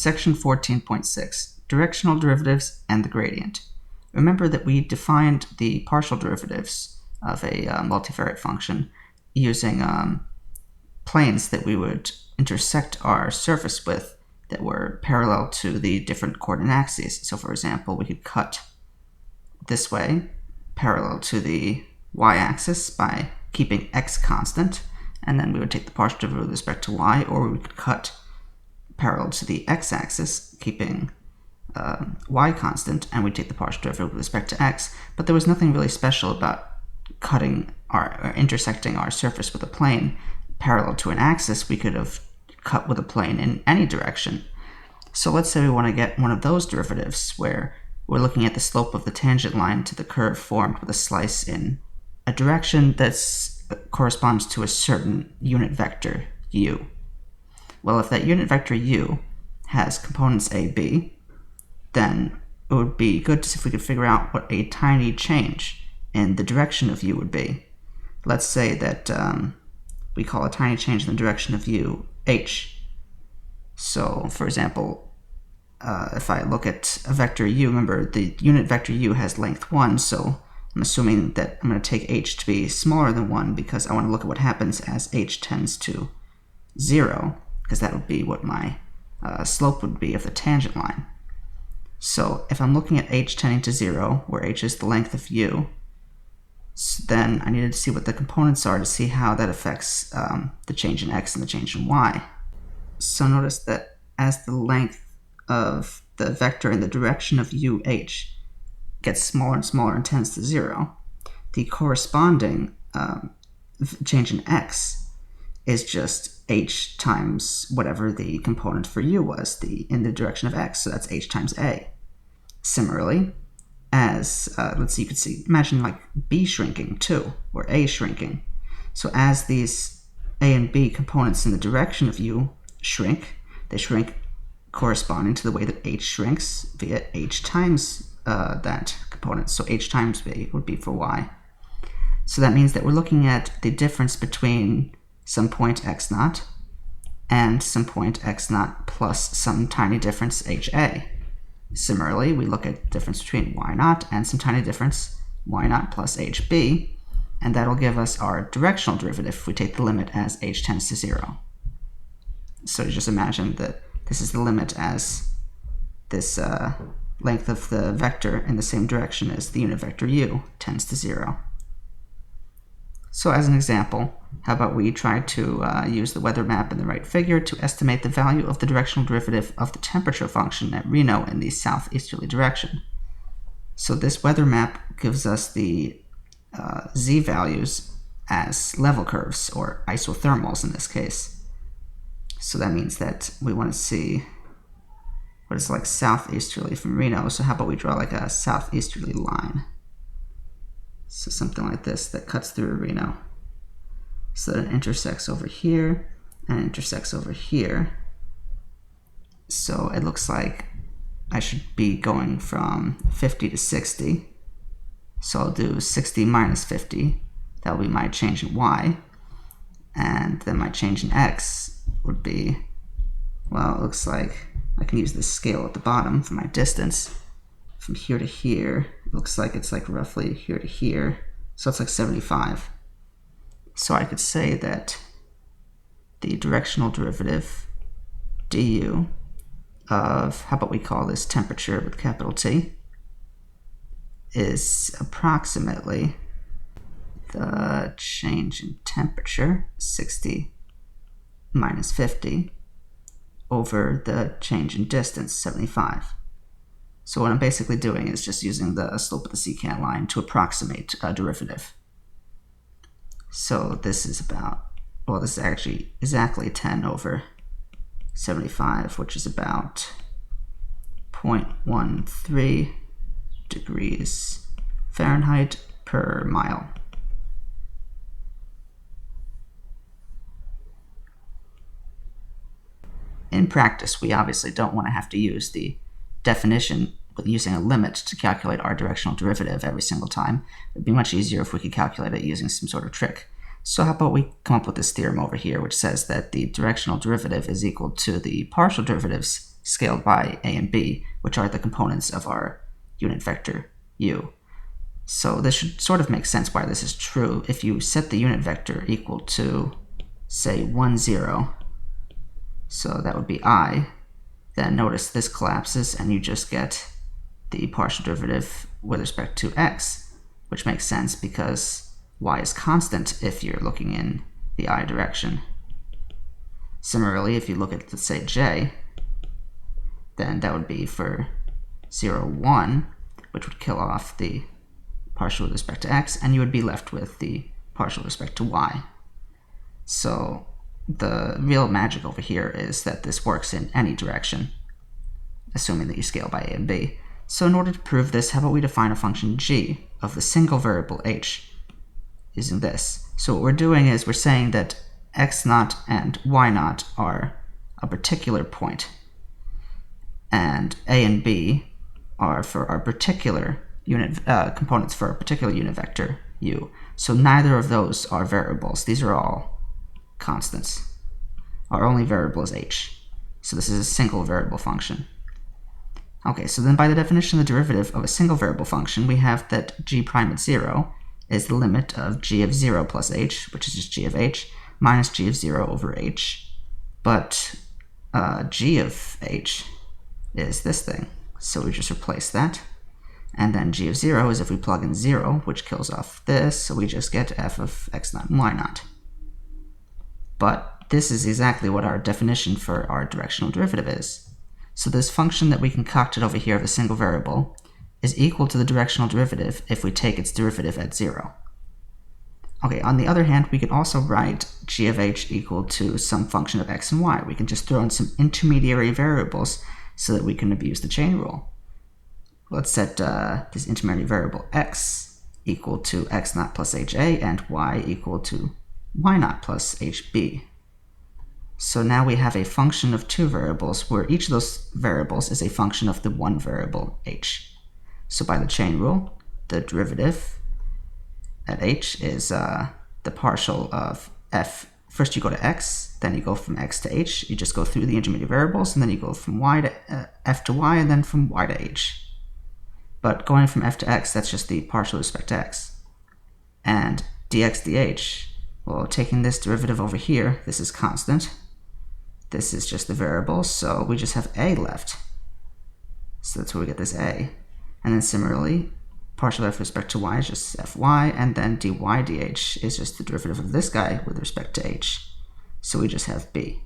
Section 14.6, Directional Derivatives and the Gradient. Remember that we defined the partial derivatives of a multivariate function using planes that we would intersect our surface with that were parallel to the different coordinate axes. So for example, we could cut this way parallel to the y-axis by keeping x constant, and then we would take the partial derivative with respect to y, or we could cut parallel to the x-axis, keeping y constant, and we take the partial derivative with respect to x. But there was nothing really special about cutting or intersecting our surface with a plane parallel to an axis. We could have cut with a plane in any direction. So let's say we want to get one of those derivatives where we're looking at the slope of the tangent line to the curve formed with a slice in a direction that corresponds to a certain unit vector u. Well, if that unit vector u has components a, b, then it would be good to see if we could figure out what a tiny change in the direction of u would be. Let's say that we call a tiny change in the direction of u h. So, for example, if I look at a vector u, remember the unit vector u has length 1, so I'm assuming that I'm going to take h to be smaller than 1 because I want to look at what happens as h tends to 0, because that would be what my slope would be of the tangent line. So if I'm looking at h tending to 0, where h is the length of u, then I needed to see what the components are to see how that affects the change in x and the change in y. So notice that as the length of the vector in the direction of UH gets smaller and smaller and tends to 0, the corresponding change in x is just h times whatever the component for u was in the direction of x, so that's h times a. Similarly, as, let's see, you could see, imagine like b shrinking too, or a shrinking. So as these a and b components in the direction of u shrink, they shrink corresponding to the way that h shrinks via h times that component. So h times b would be for y. So that means that we're looking at the difference between some point x naught and some point x naught plus some tiny difference ha. Similarly, we look at the difference between y naught and some tiny difference y naught plus hb, and that'll give us our directional derivative if we take the limit as h tends to 0. So just imagine that this is the limit as this length of the vector in the same direction as the unit vector u tends to 0. So as an example, how about we try to use the weather map in the right figure to estimate the value of the directional derivative of the temperature function at Reno in the southeasterly direction. So this weather map gives us the z values as level curves, or isothermals in this case. So that means that we want to see what is like southeasterly from Reno. So how about we draw like a southeasterly line? So something like this that cuts through Reno. So that it intersects over here and intersects over here. So it looks like I should be going from 50 to 60. So I'll do 60 minus 50. That'll be my change in y. And then my change in x would be, well, it looks like I can use this scale at the bottom for my distance. From here to here, it looks like it's like roughly here to here. So it's like 75. So I could say that the directional derivative du of, how about we call this temperature with capital T, is approximately the change in temperature, 60 minus 50, over the change in distance, 75. So what I'm basically doing is just using the slope of the secant line to approximate a derivative. So this is about, well, this is actually exactly 10 over 75, which is about 0.13 degrees Fahrenheit per mile. In practice, we obviously don't want to have to use the definition with using a limit to calculate our directional derivative every single time. It'd be much easier if we could calculate it using some sort of trick. So how about we come up with this theorem over here, which says that the directional derivative is equal to the partial derivatives scaled by a and b, which are the components of our unit vector u. So this should sort of make sense why this is true. If you set the unit vector equal to, say, 1, 0, so that would be I, then notice this collapses and you just get the partial derivative with respect to x, which makes sense because y is constant if you're looking in the I direction. Similarly, if you look at, let's say, j, then that would be for 0, 1, which would kill off the partial with respect to x, and you would be left with the partial with respect to y. So the real magic over here is that this works in any direction, assuming that you scale by a and b. So in order to prove this, how about we define a function g of the single variable h using this. So what we're doing is we're saying that x0 and y0 are a particular point, and a and b are for our particular unit components for a particular unit vector u. So neither of those are variables. These are all constants. Our only variable is h. So this is a single variable function. Okay, so then by the definition of the derivative of a single variable function, we have that g prime at 0 is the limit of g of 0 plus h, which is just g of h, minus g of 0 over h. But g of h is this thing, so we just replace that. And then g of 0 is if we plug in 0, which kills off this, so we just get f of x0 and y0. But this is exactly what our definition for our directional derivative is. So this function that we concocted over here of a single variable is equal to the directional derivative if we take its derivative at 0. Okay, on the other hand, we can also write g of h equal to some function of x and y. We can just throw in some intermediary variables so that we can abuse the chain rule. Let's set this intermediary variable x equal to x0 plus ha and y equal to y0 plus hb. So now we have a function of two variables where each of those variables is a function of the one variable h. So by the chain rule, the derivative at h is the partial of f. First you go to x, then you go from x to h. You just go through the intermediate variables, and then you go from y to f to y, and then from y to h. But going from f to x, that's just the partial with respect to x. And dx dh, well, taking this derivative over here, this is constant. This is just the variable, so we just have a left. So that's where we get this a. And then similarly, partial f with respect to y is just fy, and then dy dh is just the derivative of this guy with respect to h. So we just have b.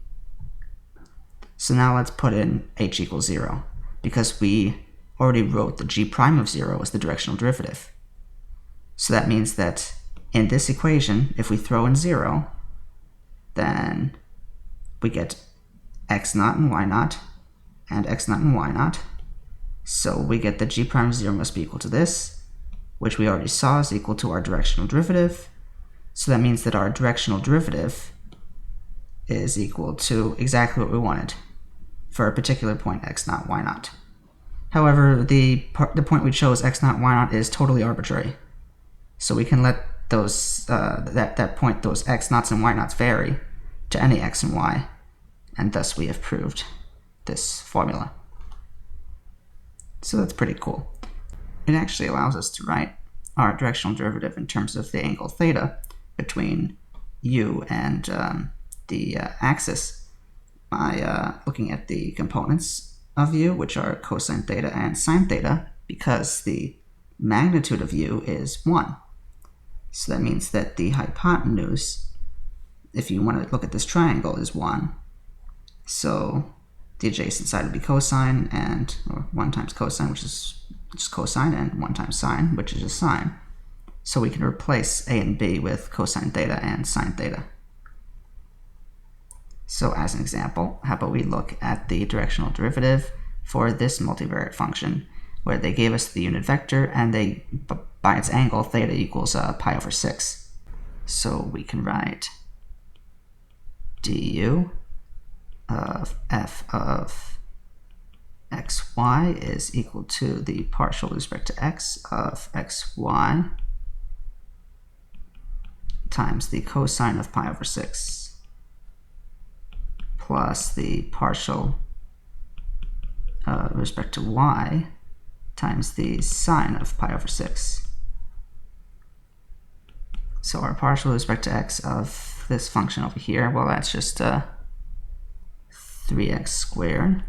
So now let's put in h equals 0, because we already wrote the g prime of 0 as the directional derivative. So that means that in this equation, if we throw in 0, then we get x0 and y0, and x0 and y0. So we get that g prime of 0 must be equal to this, which we already saw is equal to our directional derivative. So that means that our directional derivative is equal to exactly what we wanted for a particular point x0, y0. However, the point we chose, x0, y0, is totally arbitrary. So we can let those that point, those x0s and y0s vary to any x and y, and thus we have proved this formula. So that's pretty cool. It actually allows us to write our directional derivative in terms of the angle theta between u and the axis by looking at the components of u, which are cosine theta and sine theta, because the magnitude of u is 1. So that means that the hypotenuse, if you want to look at this triangle, is 1. So the adjacent side would be cosine, or 1 times cosine, which is just cosine, and 1 times sine, which is just sine. So we can replace a and b with cosine theta and sine theta. So as an example, how about we look at the directional derivative for this multivariate function, where they gave us the unit vector, and they, by its angle, theta equals pi over 6. So we can write du of f of xy is equal to the partial with respect to x of xy times the cosine of pi over 6 plus the partial with respect to y times the sine of pi over 6. So our partial with respect to x of this function over here, well, that's just 3x squared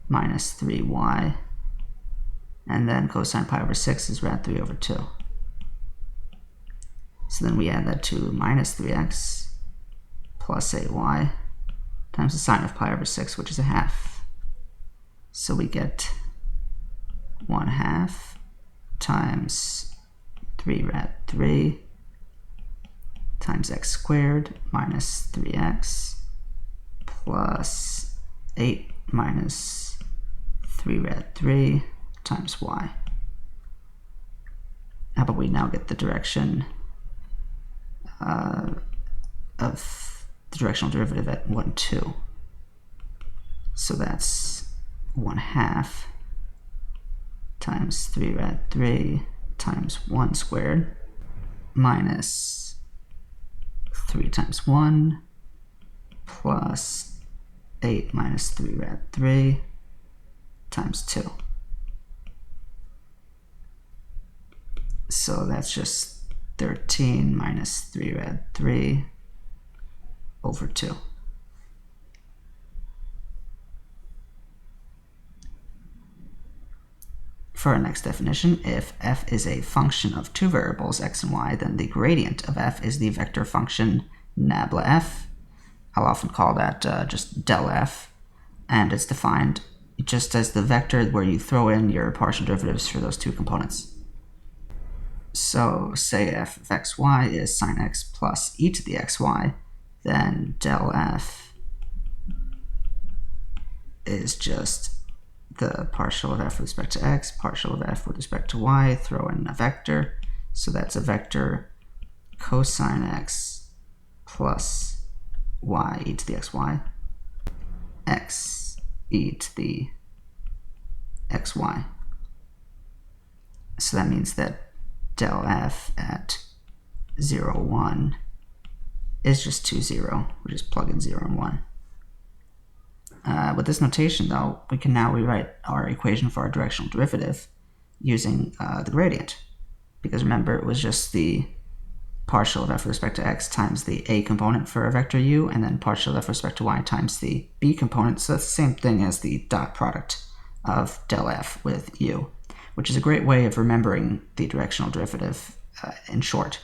minus 3y, and then cosine pi over 6 is rad 3 over 2. So then we add that to minus 3x plus 8y times the sine of pi over 6, which is a half. So we get 1/2 times 3 rad 3 times x squared minus 3x plus 8 minus 3 rad 3 times y. How about we now get the direction of the directional derivative at 1, 2. So that's 1/2 times 3 rad 3 times 1 squared minus 3 times 1 plus 8 minus 3 rad 3 times 2. So that's just 13 minus 3 rad 3 over 2. For our next definition, if f is a function of two variables, x and y, then the gradient of f is the vector function nabla f. I'll often call that just del f, and it's defined just as the vector where you throw in your partial derivatives for those two components. So say f of xy is sine x plus e to the xy, then del f is just the partial of f with respect to x, partial of f with respect to y, throw in a vector. So that's a vector cosine x plus y e to the xy, x e to the xy. So that means that del f at 0, 1 is just 2, 0. We just plug in 0 and 1. With this notation, though, we can now rewrite our equation for our directional derivative using the gradient. Because remember, it was just the partial of f with respect to x times the a component for a vector u, and then partial of f with respect to y times the b component. So that's the same thing as the dot product of del f with u, which is a great way of remembering the directional derivative in short.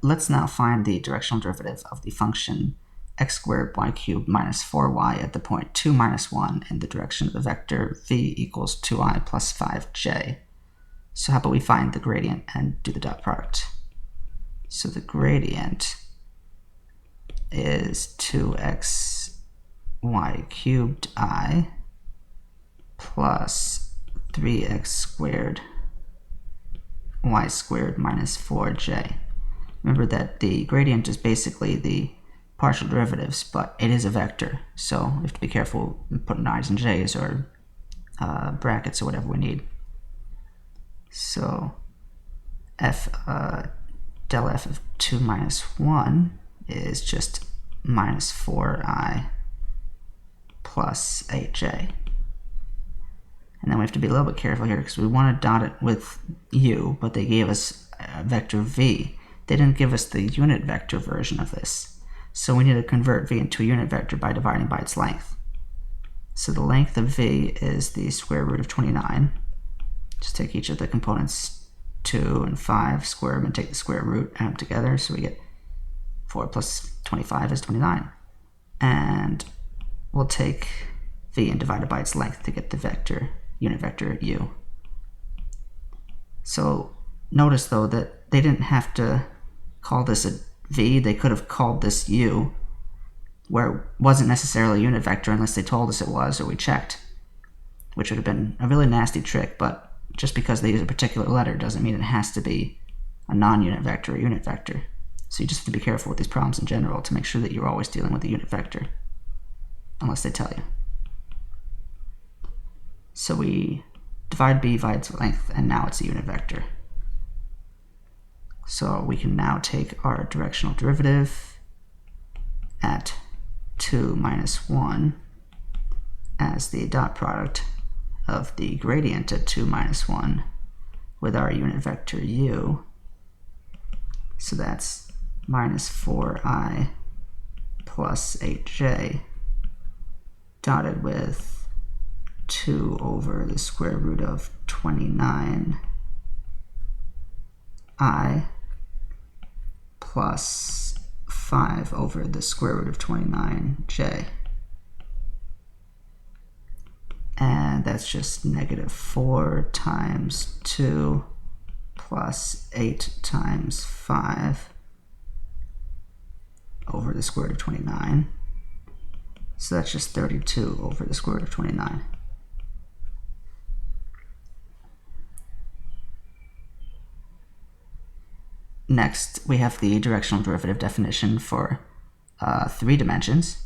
Let's now find the directional derivative of the function x squared y cubed minus 4y at the point 2, minus 1 in the direction of the vector v equals 2i plus 5j. So how about we find the gradient and do the dot product? So the gradient is 2x y cubed I plus 3x squared y squared minus 4j. Remember that the gradient is basically the partial derivatives, but it is a vector, so we have to be careful putting i's and j's or brackets or whatever we need. So f del f of 2 minus 1 is just minus 4i plus 8j. And then we have to be a little bit careful here because we want to dot it with u, but they gave us a vector v. They didn't give us the unit vector version of this. So we need to convert v into a unit vector by dividing by its length. So the length of v is the square root of 29. Just take each of the components 2 and 5, square them, and take the square root, add them together, so we get 4 plus 25 is 29. And we'll take v and divide it by its length to get the vector, unit vector u. So notice though that they didn't have to call this a v, they could have called this u, where it wasn't necessarily a unit vector unless they told us it was or we checked, which would have been a really nasty trick, but just because they use a particular letter doesn't mean it has to be a non-unit vector or unit vector. So you just have to be careful with these problems in general to make sure that you're always dealing with a unit vector, unless they tell you. So we divide b by its length, and now it's a unit vector. So we can now take our directional derivative at 2 minus 1 as the dot product of the gradient at 2 minus 1 with our unit vector u. So that's minus 4i plus 8j dotted with 2 over the square root of 29i plus 5 over the square root of 29j. And that's just negative 4 times 2 plus 8 times 5 over the square root of 29. So that's just 32 over the square root of 29. Next, we have the directional derivative definition for 3 dimensions.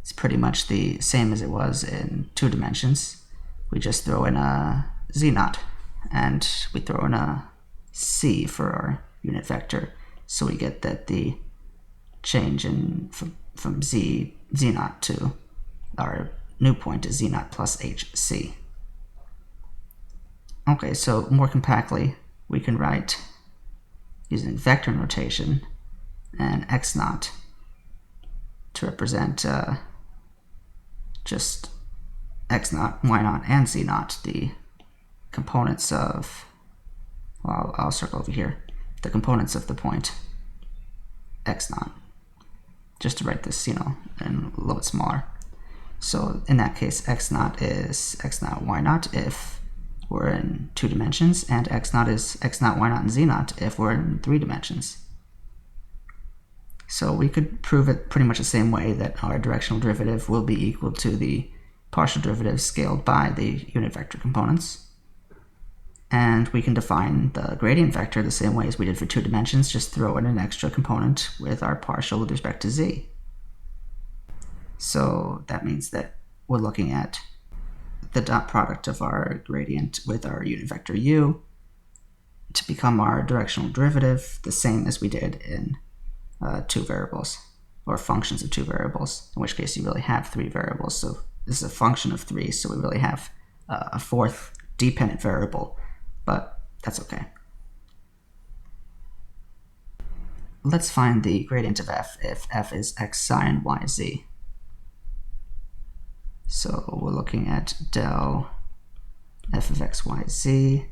It's pretty much the same as it was in 2 dimensions. We just throw in a z0, and we throw in a c for our unit vector. So we get that the change in from z0 to our new point is z0 plus hc. Okay, so more compactly, we can write using vector notation and x0 to represent just x0, y0, and z0, the components of, well, I'll circle over here, the components of the point x0, just to write this, in a little bit smaller. So in that case, x0 is x0, y0 if we're in 2 dimensions, and x0 is x0, y0, and z0 if we're in 3 dimensions. So we could prove it pretty much the same way, that our directional derivative will be equal to the partial derivative scaled by the unit vector components. And we can define the gradient vector the same way as we did for 2 dimensions, just throw in an extra component with our partial with respect to z. So that means that we're looking at the dot product of our gradient with our unit vector u to become our directional derivative, the same as we did in 2 variables, or functions of 2 variables, in which case you really have 3 variables. So this is a function of 3, so we really have a 4th dependent variable, but that's okay. Let's find the gradient of f if f is x sine yz. So we're looking at del f of x, y, z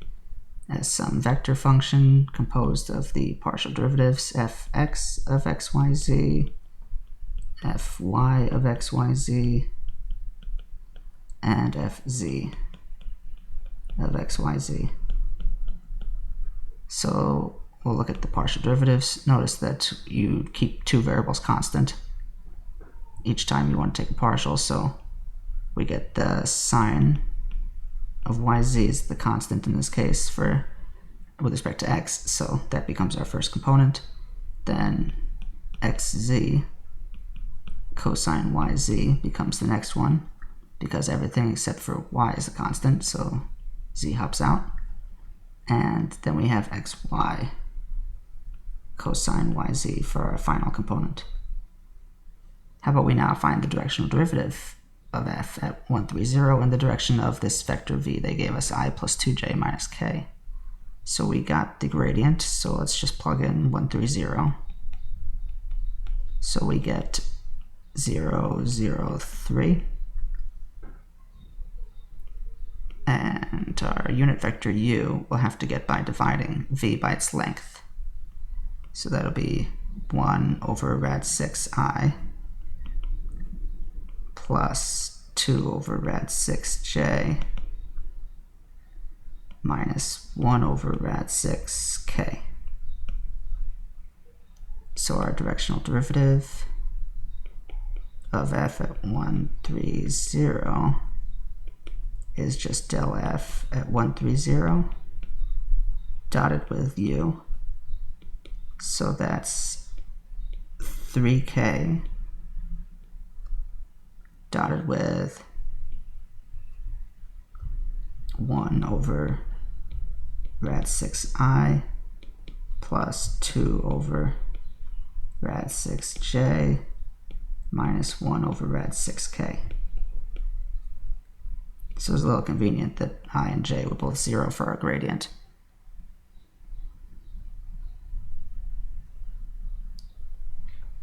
as some vector function composed of the partial derivatives fx of x, y, z, fy of x, y, z, and fz of x, y, z. So we'll look at the partial derivatives. Notice that you keep 2 variables constant each time you want to take a partial, so we get the sine of yz is the constant in this case with respect to x, so that becomes our first component. Then xz cosine yz becomes the next one, because everything except for y is a constant, so z hops out. And then we have xy cosine yz for our final component. How about we now find the directional derivative of f at 1, 3, 0 in the direction of this vector v. They gave us I plus 2j minus k. So we got the gradient, so let's just plug in 1, 3, 0. So we get 0, 0, 3. And our unit vector u we'll have to get by dividing v by its length. So that'll be 1 over rad 6i plus 2 over rad 6j minus 1 over rad 6k. So our directional derivative of f at 1, 3, 0 is just del f at 1, 3, 0 dotted with u. So that's 3k dotted with 1 over rad 6i plus 2 over rad 6j minus 1 over rad 6k. So it's a little convenient that I and j were both 0 for our gradient.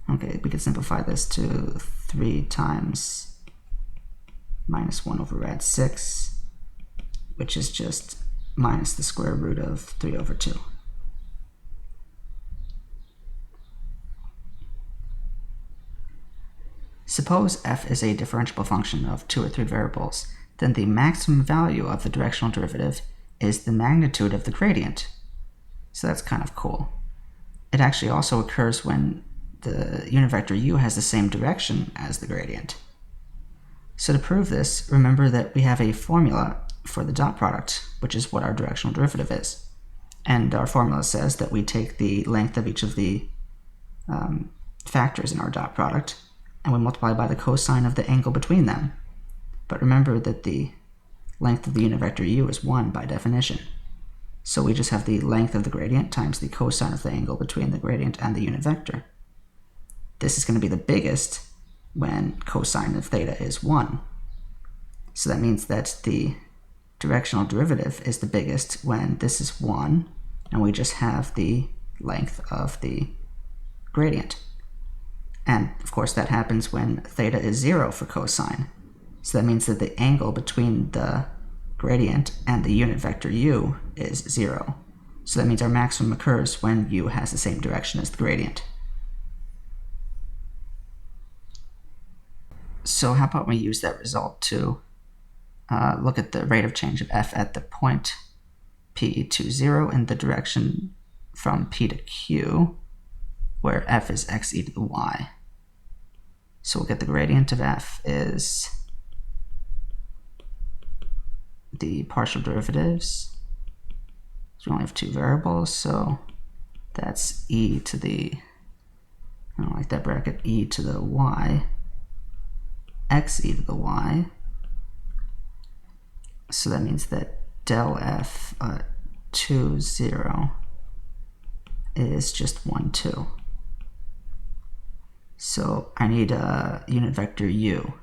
Okay, we could simplify this to 3 times minus 1 over rad 6, which is just minus the square root of 3 over 2. Suppose f is a differentiable function of 2 or 3 variables, then the maximum value of the directional derivative is the magnitude of the gradient. So that's kind of cool. It actually also occurs when the unit vector u has the same direction as the gradient. So to prove this, remember that we have a formula for the dot product, which is what our directional derivative is. And our formula says that we take the length of each of the factors in our dot product, and we multiply by the cosine of the angle between them. But remember that the length of the unit vector u is 1 by definition. So we just have the length of the gradient times the cosine of the angle between the gradient and the unit vector. This is going to be the biggest when cosine of theta is 1. So that means that the directional derivative is the biggest when this is 1, and we just have the length of the gradient. And of course that happens when theta is 0 for cosine. So that means that the angle between the gradient and the unit vector u is 0. So that means our maximum occurs when u has the same direction as the gradient. So how about we use that result to look at the rate of change of f at the point p to 0 in the direction from p to q, where f is x e to the y. So we'll get the gradient of f is the partial derivatives. So we only have 2 variables, so that's e to the, I don't like that bracket, e to the y, x e to the y. So that means that del f 2, 0 is just 1, 2. So I need a unit vector u.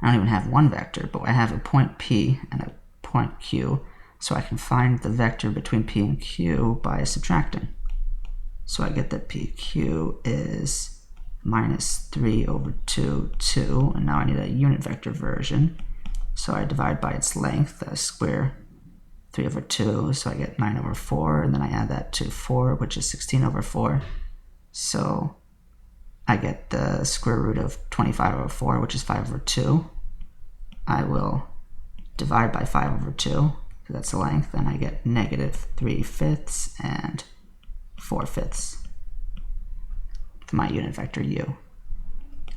I don't even have one vector, but I have a point p and a point q, so I can find the vector between p and q by subtracting. So I get that pq is minus 3 over 2, 2, and now I need a unit vector version. So I divide by its length, square 3 over 2, so I get 9 over 4, and then I add that to 4, which is 16 over 4. So I get the square root of 25 over 4, which is 5 over 2. I will divide by 5 over 2, so that's the length, and I get negative 3/5 and 4/5 for my unit vector u.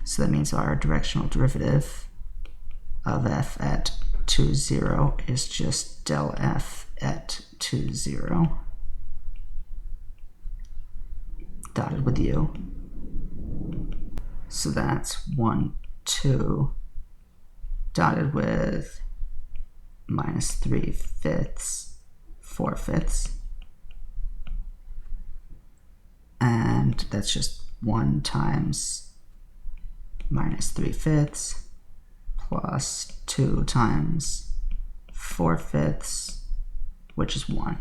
So that means our directional derivative of f at 2, 0 is just del f at 2, 0 dotted with u. So that's 1, 2 dotted with minus 3/5, 4/5, and that's just 1 times minus 3/5 plus 2 times 4/5, which is 1.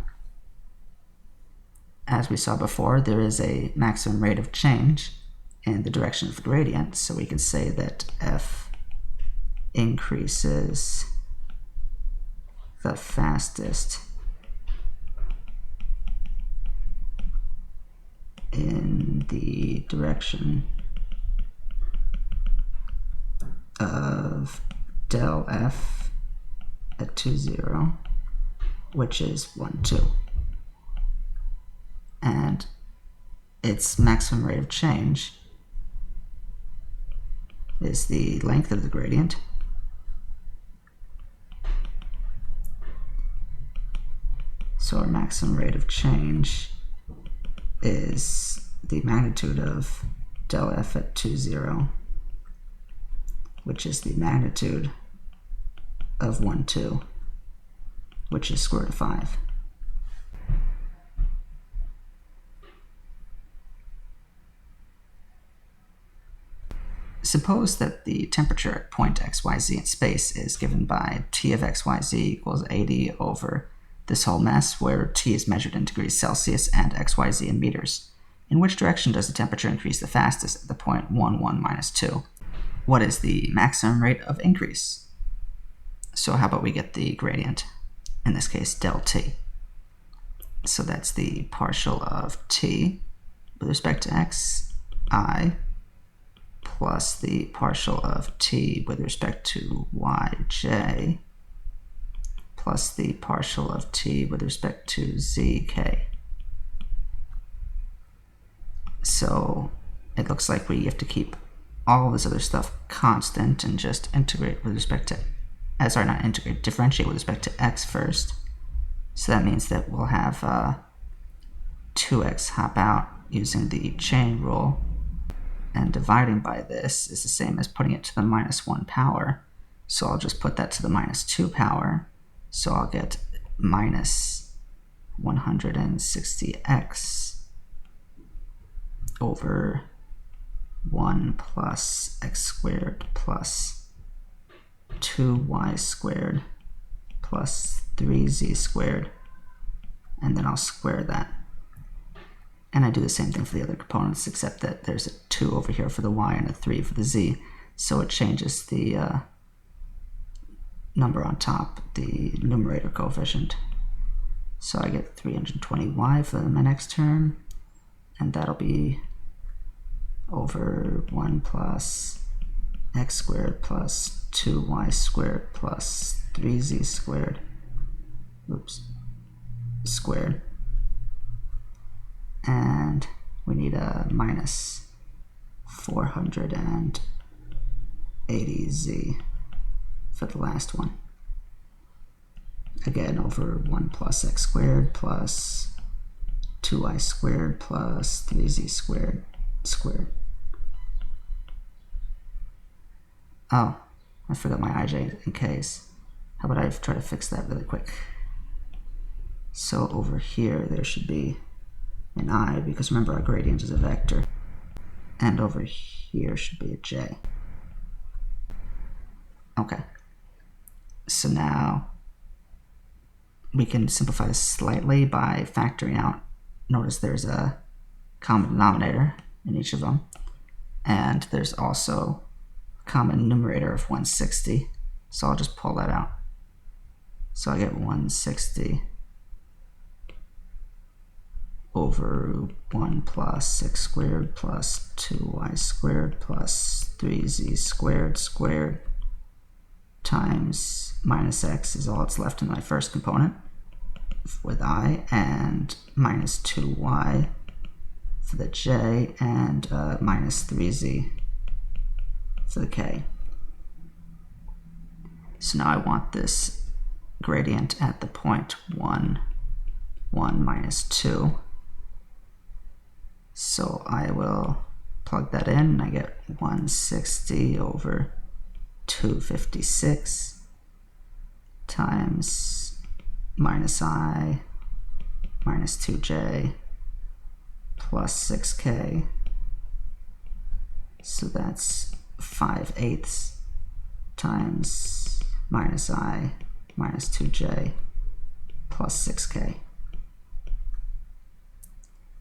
As we saw before, there is a maximum rate of change in the direction of the gradient, so we can say that f increases the fastest in the direction of del f at 2, 0, which is 1, 2. And its maximum rate of change is the length of the gradient so our maximum rate of change is the magnitude of del f at 2, 0, which is the magnitude of 1, 2, which is square root of 5. suppose that the temperature at point xyz in space is given by T of xyz equals 80 over this whole mess, where T is measured in degrees Celsius and xyz in meters. In which direction does the temperature increase the fastest at the point 1, 1, minus 2? What is the maximum rate of increase? So how about we get the gradient, in this case del T. So that's the partial of T with respect to x, I, plus the partial of T with respect to y, j, plus the partial of T with respect to z, k. So it looks like we have to keep all this other stuff constant and just integrate with respect to, differentiate with respect to x first. So that means that we'll have 2x hop out using the chain rule, and dividing by this is the same as putting it to the minus 1 power. So I'll just put that to the minus 2 power. So I'll get minus 160x over 1 plus x squared plus 2y squared plus 3z squared, and then I'll square that. And I do the same thing for the other components, except that there's a 2 over here for the y and a 3 for the z, so it changes the number on top, the numerator coefficient. So I get 320y for my next term, and that'll be over 1 plus x squared plus 2y squared plus 3z squared, squared. And we need a minus 480z for the last one. Again, over 1 plus x squared plus 2y squared plus 3z squared squared. Oh, I forgot my ij and k's. How about I try to fix that really quick? So over here there should be an I, because remember our gradient is a vector, and over here should be a j. Okay, so now we can simplify this slightly by factoring out. Notice there's a common denominator in each of them, and there's also a common numerator of 160, so I'll just pull that out. So I get 160 over 1 plus x squared plus 2y squared plus 3z squared squared times minus x is all that's left in my first component with I, and minus 2y for the j, and minus 3z for the k. So now I want this gradient at the point 1, 1, minus 2. So I will plug that in, and I get 160 over 256 times minus I minus 2j plus 6k. So that's 5/8 times minus I minus 2j plus 6k.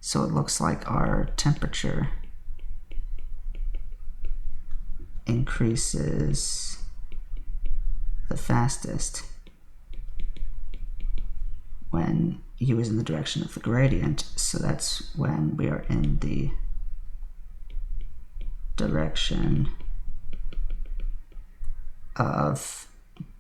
So it looks like our temperature increases the fastest when u is in the direction of the gradient. So that's when we are in the direction of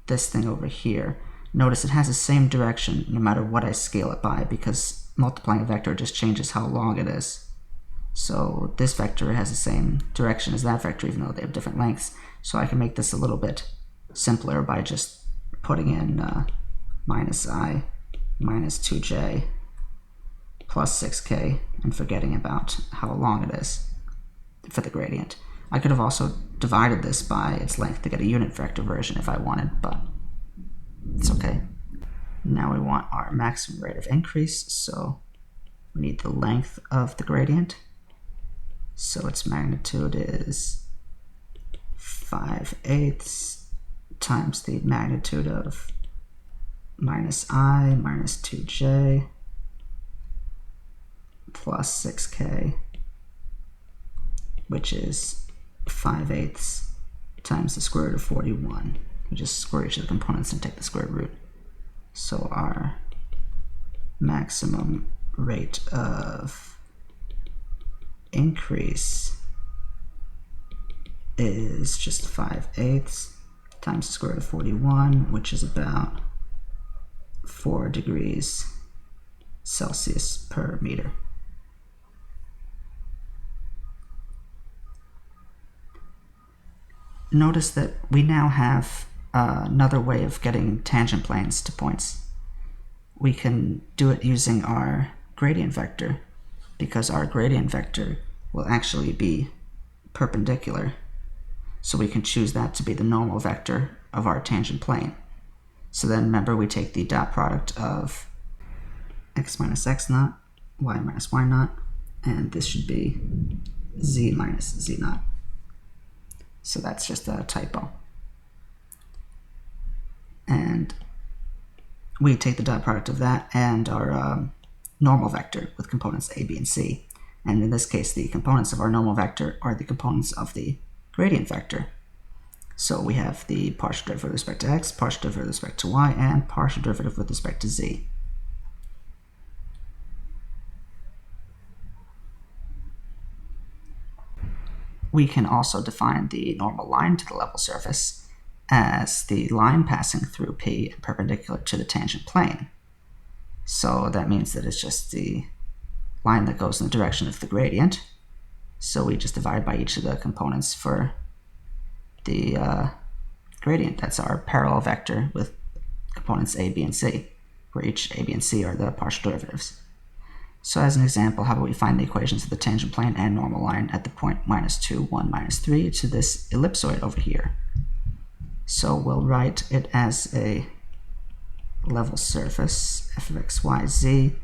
this thing over here. Notice it has the same direction no matter what I scale it by, because multiplying a vector just changes how long it is. So this vector has the same direction as that vector, even though they have different lengths. So I can make this a little bit simpler by just putting in minus I minus 2j plus 6k and forgetting about how long it is for the gradient. I could have also divided this by its length to get a unit vector version if I wanted, but it's okay. Now we want our maximum rate of increase, so we need the length of the gradient. So its magnitude is 5/8 times the magnitude of minus I minus 2j plus 6k, which is 5/8 times the square root of 41. We just square each of the components and take the square root. So our maximum rate of increase is just 5/8 times the square root of 41, which is about 4 degrees Celsius per meter. Notice that we now have another way of getting tangent planes to points. We can do it using our gradient vector, because our gradient vector will actually be perpendicular. So we can choose that to be the normal vector of our tangent plane. So then remember, we take the dot product of x minus x naught, y minus y naught, and this should be z minus z naught. So that's just a typo. And we take the dot product of that and our normal vector with components a, b, and c. And in this case, the components of our normal vector are the components of the gradient vector. So we have the partial derivative with respect to x, partial derivative with respect to y, and partial derivative with respect to z. We can also define the normal line to the level surface as the line passing through P and perpendicular to the tangent plane. So that means that it's just the line that goes in the direction of the gradient. So we just divide by each of the components for the gradient. That's our parallel vector with components a, b, and c, where each a, b, and c are the partial derivatives. So as an example, how about we find the equations of the tangent plane and normal line at the point -2, 1, -3 to this ellipsoid over here. So we'll write it as a level surface, f of x, y, z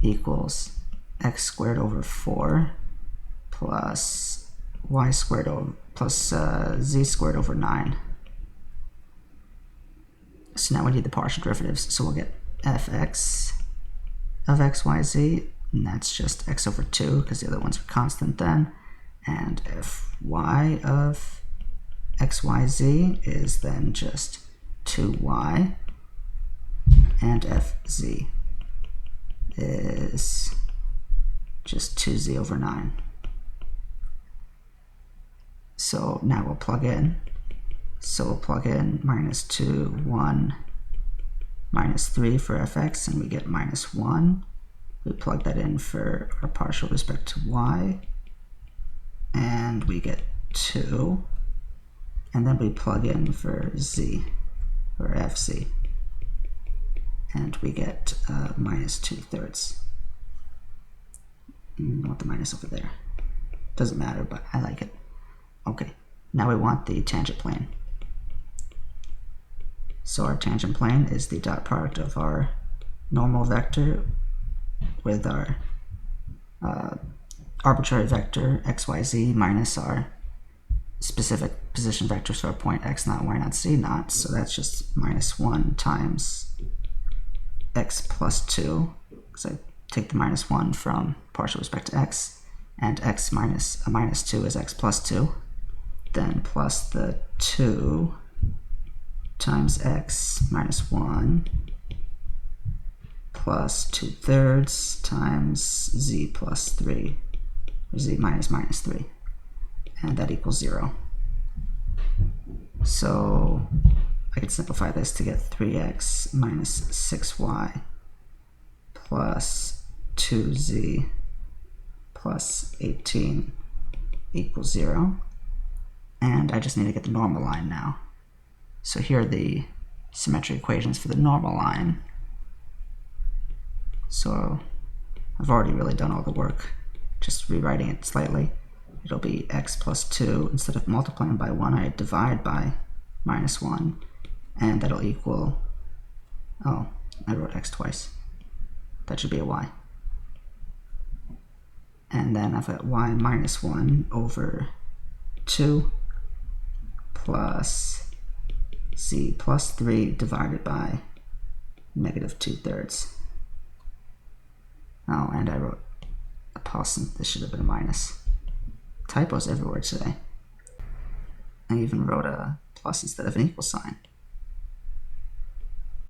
equals x squared over 4 plus y squared over plus z squared over 9. So now we need the partial derivatives. So we'll get fx of x, y, z, and that's just x over 2 because the other ones are constant then. And fy of x, y, z is then just 2y, and fz is just 2z over 9. So now we'll plug in. So we'll plug in -2, 1, -3 for fx, and we get -1. We plug that in for our partial respect to y, and we get 2. And then we plug in for z, or fz, and we get -2/3. I want the minus over there. Doesn't matter, but I like it. Okay, now we want the tangent plane. So our tangent plane is the dot product of our normal vector with our arbitrary vector xyz minus our specific position vectors for our point x naught, y naught, z naught. So that's just -1 times x plus 2, because I take the -1 from partial respect to x, and x minus a -2 is x plus 2. Then plus the 2 times x minus 1 plus 2/3 times z plus 3, or z minus -3, and that equals 0. So I can simplify this to get 3x minus 6y plus 2z plus 18 equals 0. And I just need to get the normal line now. So here are the symmetric equations for the normal line. So I've already really done all the work, just rewriting it slightly. It'll be x plus 2. Instead of multiplying by 1, I divide by -1, and that'll equal, oh, I wrote x twice. That should be a y. And then I've got y minus 1 over 2 plus c plus 3 divided by negative 2/3. Oh, and I wrote a plus, and this should have been a minus. Typos everywhere today. I even wrote a plus instead of an equal sign.